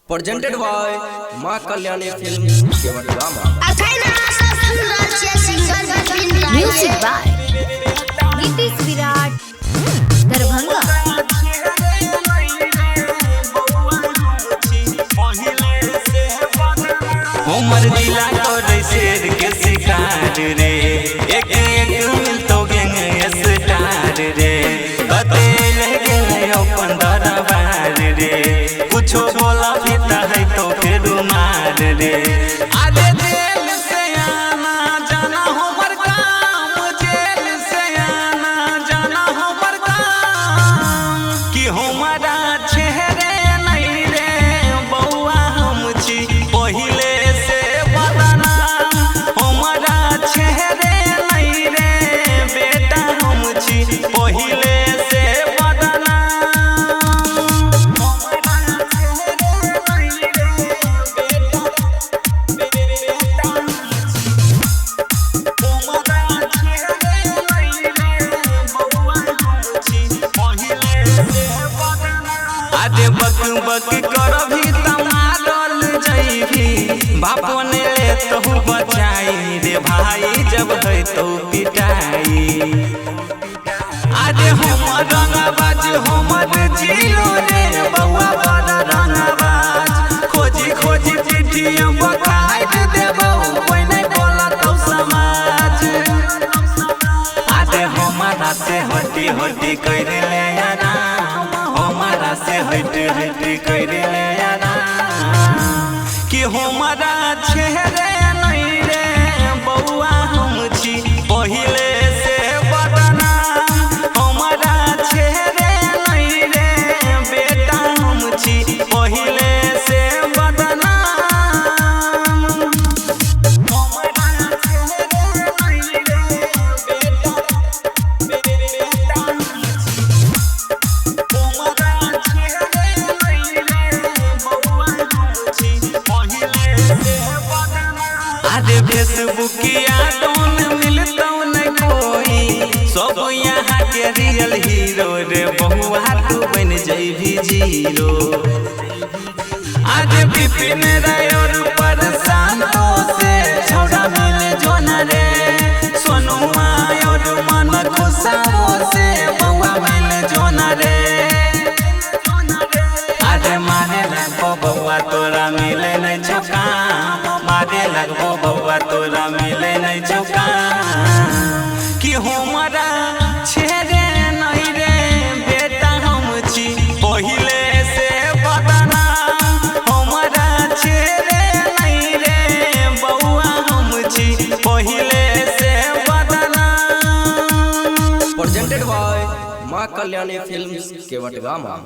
presented by Ma Kalyani Films Kevatgama. Music by Nitish Virat Darbhanga. उमर जिला करे शेर के शिकार रे एक एक मिलतो गैंग स्टार रे बतेल गेले अपन दरबार रे कुछो बोला फिता है तो फिर मार रे आधे जेल से आना जाना हमर काम जेल से आना जाना हमर काम कि हमारा चेहरे नहीं रे बउआ हम छी पहिले बक बक करभी तमारल जैभी बापो ने ले तहु बचाई रे भाई जब है तो पिटाई आज हम रंगबाज हमर जिलो रे बउआ बड़ रंगबाज खोजी खोजी चिट्ठिया बकाइत देबो कोई नहीं बोलतौ समाज आज हमारा से हटी हटी कर ले आना हमारा से हट हट कर ले आना कि हमारा चेहरे नहीं रे बउआ हम छी पहिले से बदना हमारा चेहरे नहीं रे बेटा हम छी पहिले से बदना हमारा चेहरे नहीं रे बेटा आधे फेसबुकिया टोन मिलतौ न कोई सब यहाँ के रियल हीरो रे बहुआ तू बन जैभी जीरो आज विपिन रायर पर शांतो से छोड़ा मिले जोन रे सोनुआ और मन खुशाबो से बउआ मिले जोन रे आज मारे लगबो बउआ तोरा मिले नहीं चौका मारे लगबो बउआ तोरा मिले नहीं चौका कि हमारा चेहरे नहीं रे बेटा हम छी पहिले से बदना हमारा चेहरे नहीं रे बउआ हम छी पहिले से बदना। Presented by Ma Kalyani Films Kevatgama.